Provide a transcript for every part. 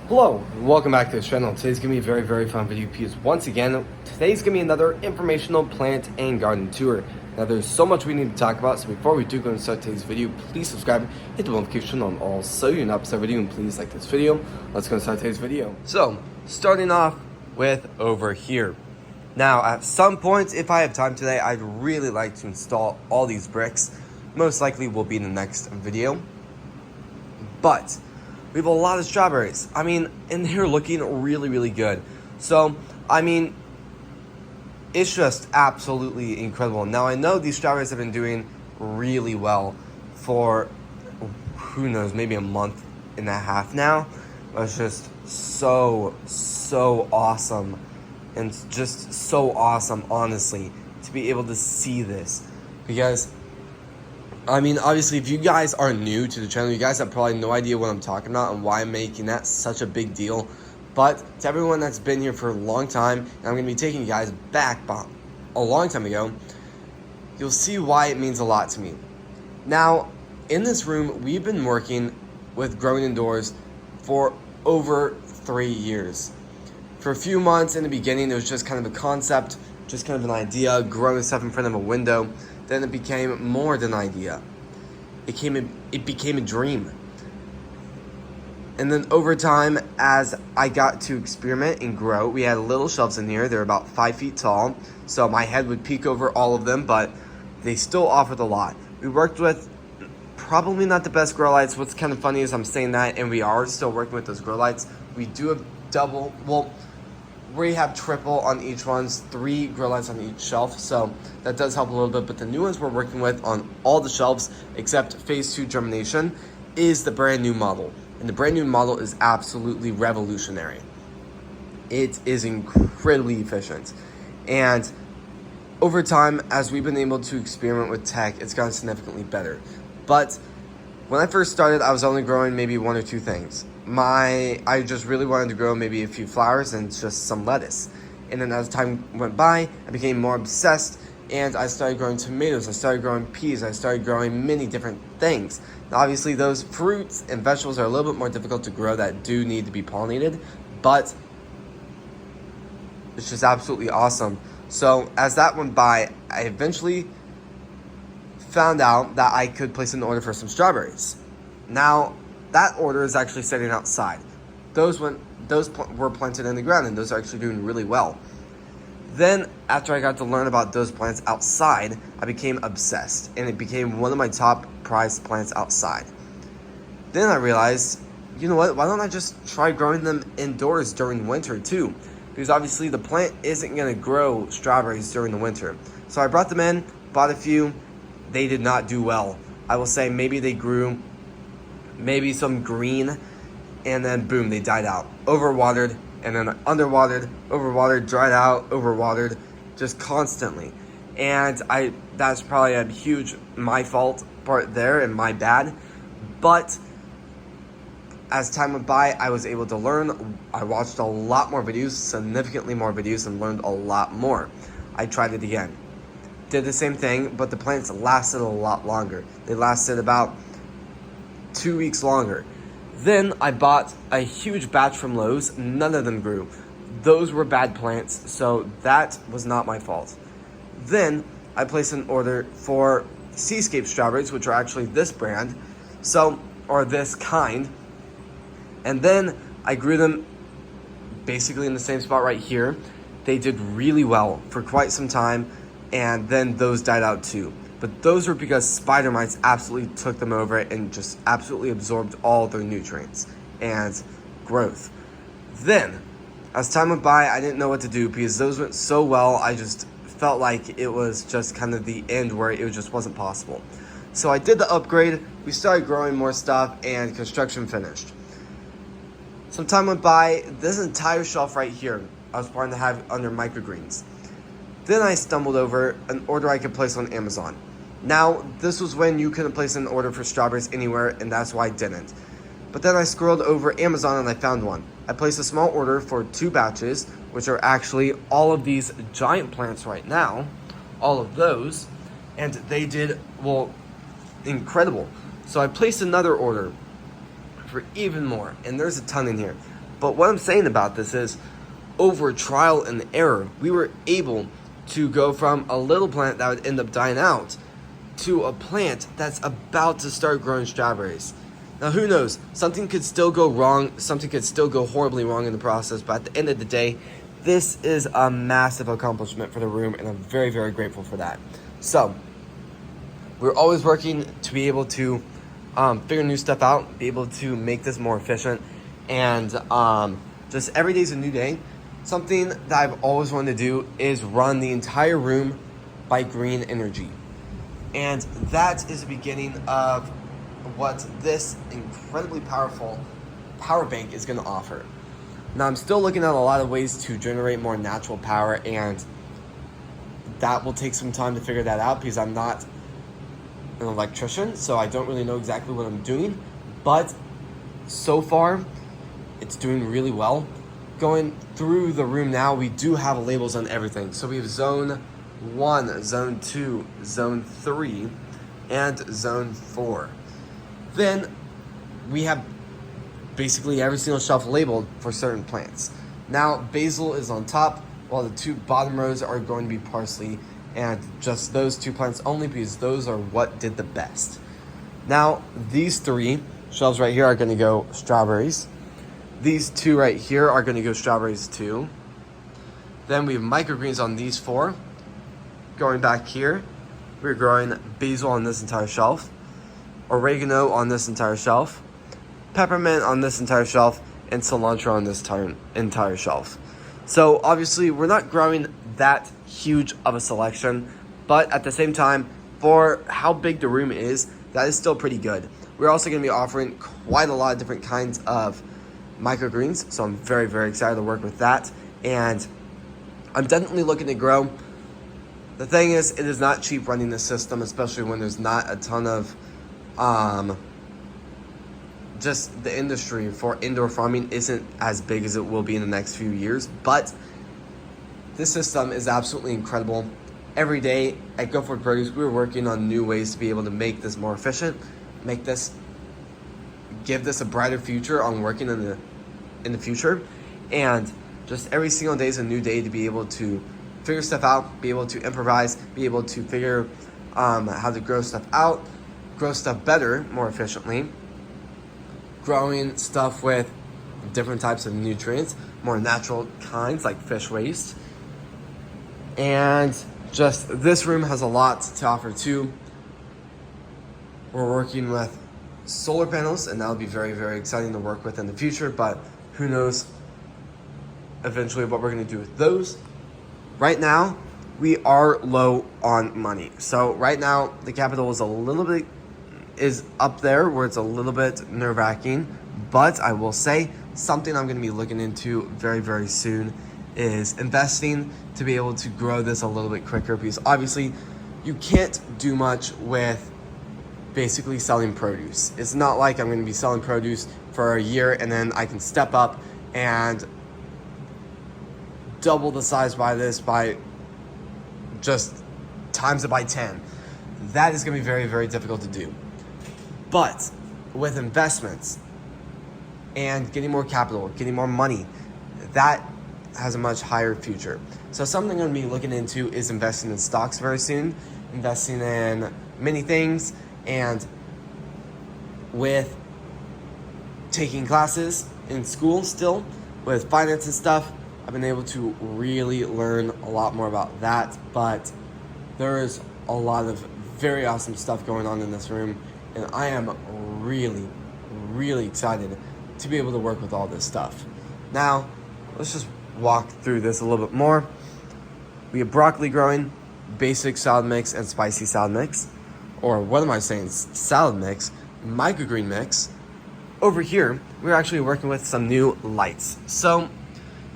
Hello, and welcome back to the channel. Today's gonna be a very fun video because once again, today's gonna be another informational plant and garden tour. Now there's so much we need to talk about, so before we do go and start today's video, please subscribe, hit the notification on all so you don't miss a video, and please like this video. Let's go and start today's video. So, starting off with over here. Now at some point, if I have time today, I'd really like to install all these bricks. Most likely will be in the next video. But we have a lot of strawberries. I mean, and they're looking really good. So, I mean, it's just absolutely incredible. Now, I know these strawberries have been doing really well for, who knows, maybe a month and a half now. But it's just so awesome. And just so awesome, honestly, to be able to see this. Because I mean, obviously, if you guys are new to the channel, you guys have probably no idea what I'm talking about and why I'm making that such a big deal. But to everyone that's been here for a long time, and I'm going to be taking you guys back a long time ago, you'll see why it means a lot to me. Now, in this room, we've been working with growing indoors for over 3 years. For a few months in the beginning, it was just kind of a concept, just kind of an idea, growing stuff in front of a window. Then it became more than an idea. It became a dream. And then over time, as I got to experiment and grow, we had little shelves in here. They're about 5 feet tall. So my head would peek over all of them, but they still offered a lot. We worked with probably not the best grow lights. What's kind of funny is I'm saying that, and we are still working with those grow lights. We do have we have triple on each one's, 3 grow lights on each shelf, so that does help a little bit. But the new ones we're working with on all the shelves except phase 2 germination is the brand new model. And the brand new model is absolutely revolutionary. It is incredibly efficient. And over time, as we've been able to experiment with tech, it's gotten significantly better. But when I first started, I was only growing maybe 1 or 2 things. I just really wanted to grow maybe a few flowers and just some lettuce. And then as time went by, I became more obsessed, and I started growing tomatoes, I started growing peas, I started growing many different things. Now, obviously, those fruits and vegetables are a little bit more difficult to grow that do need to be pollinated, but it's just absolutely awesome. So as that went by, I eventually found out that I could place an order for some strawberries. Now, that order is actually sitting outside. Those were planted in the ground, and those are actually doing really well. Then, after I got to learn about those plants outside, I became obsessed, and it became one of my top prized plants outside. Then I realized, you know what, why don't I just try growing them indoors during winter too? Because obviously the plant isn't gonna grow strawberries during the winter. So I brought them in, bought a few. They did not do well. I will say maybe they grew maybe some green, and then boom, they died out. Overwatered, and then underwatered, overwatered, dried out, overwatered, just constantly. And that's probably a huge my fault part there and my bad. But as time went by, I was able to learn. I watched a lot more videos, significantly more videos, and learned a lot more. I tried it again. Did the same thing, but the plants lasted a lot longer. They lasted about 2 weeks longer. Then I bought a huge batch from Lowe's. None of them grew. Those were bad plants, so that was not my fault. Then I placed an order for Seascape strawberries, which are actually this brand, or this kind. And then I grew them basically in the same spot right here. They did really well for quite some time, and then those died out too. But those were because spider mites absolutely took them over and just absolutely absorbed all their nutrients and growth. Then, as time went by, I didn't know what to do because those went so well. I just felt like it was just kind of the end where it just wasn't possible. So I did the upgrade. We started growing more stuff, and construction finished. Some time went by. This entire shelf right here, I was planning to have under microgreens. Then I stumbled over an order I could place on Amazon. Now, this was when you couldn't place an order for strawberries anywhere, and that's why I didn't. But then I scrolled over Amazon and I found one. I placed a small order for 2 batches, which are actually all of these giant plants right now, all of those, and they did, well, incredible. So I placed another order for even more, and there's a ton in here. But what I'm saying about this is, over trial and error, we were able to go from a little plant that would end up dying out to a plant that's about to start growing strawberries. Now, who knows? Something could still go wrong. Something could still go horribly wrong in the process. But at the end of the day, this is a massive accomplishment for the room, and I'm very, very grateful for that. So, we're always working to be able to figure new stuff out, be able to make this more efficient, and just every day's a new day. Something that I've always wanted to do is run the entire room by green energy. And that is the beginning of what this incredibly powerful power bank is going to offer. Now, I'm still looking at a lot of ways to generate more natural power, and that will take some time to figure that out because I'm not an electrician, so I don't really know exactly what I'm doing. But so far, it's doing really well. Going through the room now, we do have labels on everything. So we have Zone 1, Zone 2, Zone 3, and Zone 4. Then we have basically every single shelf labeled for certain plants. Now, basil is on top, while the two bottom rows are going to be parsley, and just those two plants only because those are what did the best. Now, these three shelves right here are going to go strawberries. These two right here are going to go strawberries too. Then we have microgreens on these four. Going back here, we're growing basil on this entire shelf, oregano on this entire shelf, peppermint on this entire shelf, and cilantro on this entire shelf. So obviously we're not growing that huge of a selection, but at the same time, for how big the room is, that is still pretty good. We're also going to be offering quite a lot of different kinds of microgreens, so I'm very, very excited to work with that. And I'm definitely looking to grow. The thing is, it is not cheap running this system, especially when there's not a ton of just the industry for indoor farming isn't as big as it will be in the next few years. But this system is absolutely incredible. Every day at Go Forward Produce, we're working on new ways to be able to make this more efficient, give this a brighter future on working in the future. And just every single day is a new day to be able to figure stuff out, be able to improvise, be able to figure how to grow stuff out, grow stuff better, more efficiently, growing stuff with different types of nutrients, more natural kinds like fish waste. And just this room has a lot to offer too. We're working with solar panels, and that'll be very, very exciting to work with in the future, but who knows eventually what we're going to do with those. Right now, we are low on money. So right now, the capital is up there where it's a little bit nerve-wracking, but I will say something I'm going to be looking into very, very soon is investing to be able to grow this a little bit quicker, because obviously you can't do much with basically selling produce. It's not like I'm going to be selling produce for a year and then I can step up and double the size by just times it by 10. That is going to be very, very difficult to do. But with investments and getting more capital, getting more money, that has a much higher future. So something I'm going to be looking into is investing in stocks very soon, investing in many things, and with taking classes in school still with finance and stuff, I've been able to really learn a lot more about that. But there is a lot of very awesome stuff going on in this room, and I am really, really excited to be able to work with all this stuff. Now, let's just walk through this a little bit more. We have broccoli growing, basic salad mix, and spicy salad mix. Or what am I saying? Salad mix, microgreen mix. Over here, we're actually working with some new lights. So,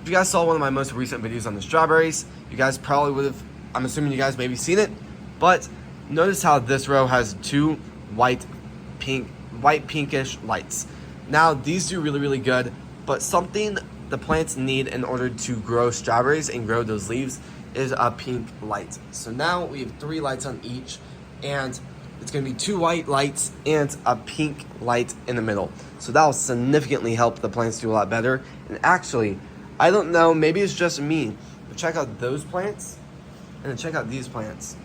if you guys saw one of my most recent videos on the strawberries, you guys probably would have, I'm assuming you guys maybe seen it, but notice how this row has two white pinkish lights. Now, these do really, really good, but something the plants need in order to grow strawberries and grow those leaves is a pink light. So now we have 3 lights on each, and it's going to be 2 white lights and a pink light in the middle. So that will significantly help the plants do a lot better. And actually, I don't know, maybe it's just me, but check out those plants and then check out these plants.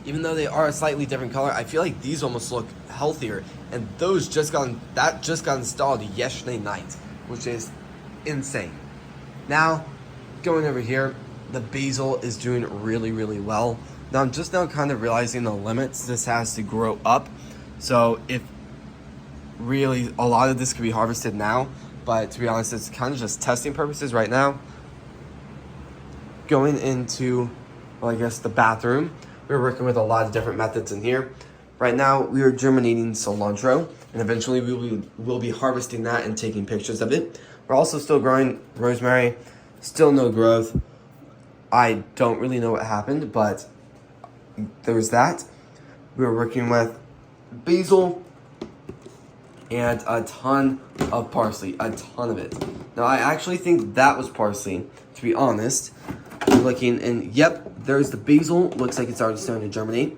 Even though they are a slightly different color, I feel like these almost look healthier. And those just got installed yesterday night, which is insane. Now, going over here, the basil is doing really, really well. Now, I'm just now kind of realizing the limits this has to grow up. So if really a lot of this could be harvested now, but to be honest, it's kind of just testing purposes right now. Going into, well, I guess the bathroom, we're working with a lot of different methods in here. Right now, we are germinating cilantro, and eventually we'll be harvesting that and taking pictures of it. We're also still growing rosemary, still no growth. I don't really know what happened, but there's that. We were working with basil and a ton of parsley, a ton of it. Now, I actually think that was parsley, to be honest. I'm looking, and yep, there's the basil. Looks like it's already starting to germinate.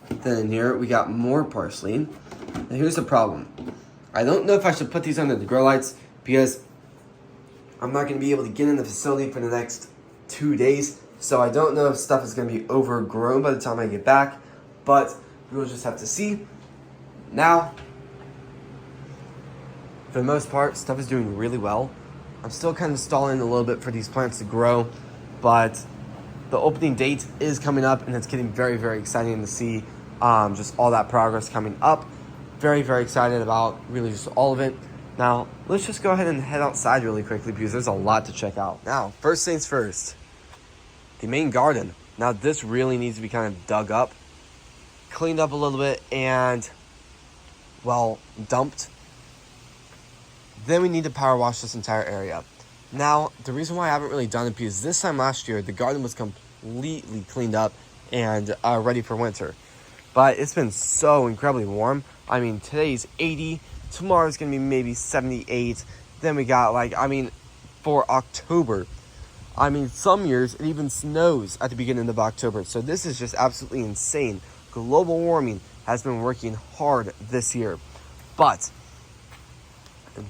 Then in here, we got more parsley. Now, here's the problem. I don't know if I should put these under the grow lights because I'm not going to be able to get in the facility for the next 2 days. So I don't know if stuff is going to be overgrown by the time I get back. But we'll just have to see. Now, for the most part, stuff is doing really well. I'm still kind of stalling a little bit for these plants to grow, but the opening date is coming up, and it's getting very, very exciting to see just all that progress coming up. Very, very excited about really just all of it. Now, let's just go ahead and head outside really quickly because there's a lot to check out. Now, first things first, the main garden. Now, this really needs to be kind of dug up, cleaned up a little bit, and, well, dumped. Then we need to power wash this entire area. Now, the reason why I haven't really done it because this time last year, the garden was completely cleaned up and ready for winter. But it's been so incredibly warm. I mean, today's 80. Tomorrow's going to be maybe 78. Then we got, for October. I mean, some years it even snows at the beginning of October. So this is just absolutely insane. Global warming has been working hard this year. But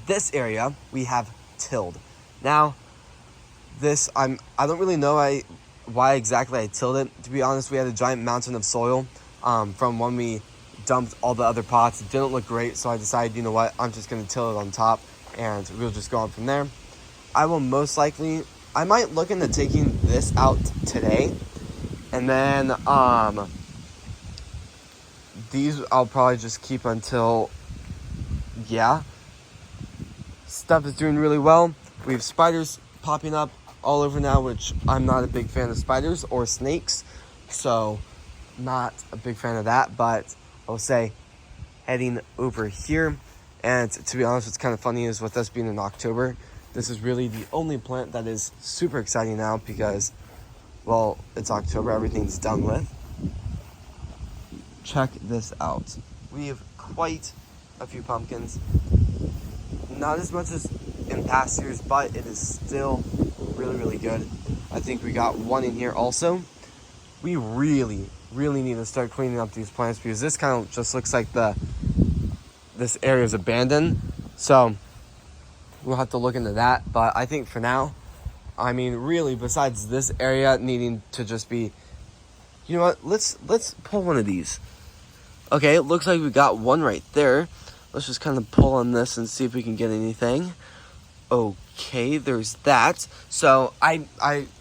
this area we have tilled. Now, this I don't really know why exactly I tilled it. To be honest, we had a giant mountain of soil from when we dumped all the other pots. It didn't look great, so I decided, you know what, I'm just going to till it on top, and we'll just go on from there. I might look into taking this out today, and then these I'll probably just keep until, yeah. Stuff is doing really well. We have spiders popping up all over now, which I'm not a big fan of spiders or snakes, so not a big fan of that. But I'll say heading over here, and to be honest, what's kind of funny is with us being in October, this is really the only plant that is super exciting now because, well, it's October, everything's done with. Check this out. We have quite a few pumpkins. Not as much as in past years, but it is still really, really good. I think we got one in here also. We really, really need to start cleaning up these plants because this kind of just looks like this area is abandoned. So we'll have to look into that. But I think for now, I mean, really, besides this area needing to just be, you know what? Let's pull one of these. Okay, it looks like we got one right there. Let's just kind of pull on this and see if we can get anything. Okay, there's that. So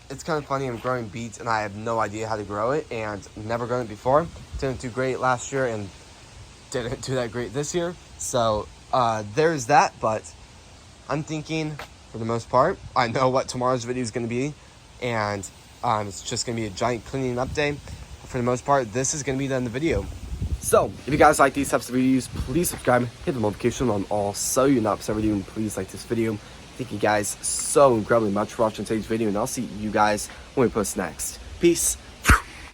it's kind of funny. I'm growing beets and I have no idea how to grow it and never grown it before. Didn't do great last year and didn't do that great this year. So there's that. But I'm thinking, for the most part, I know what tomorrow's video is going to be, and it's just going to be a giant cleaning up day. For the most part, this is going to be the end of the video. So, if you guys like these types of videos, please subscribe, hit the notification on all so you're not missing every video, and please like this video. Thank you guys so incredibly much for watching today's video, and I'll see you guys when we post next. Peace.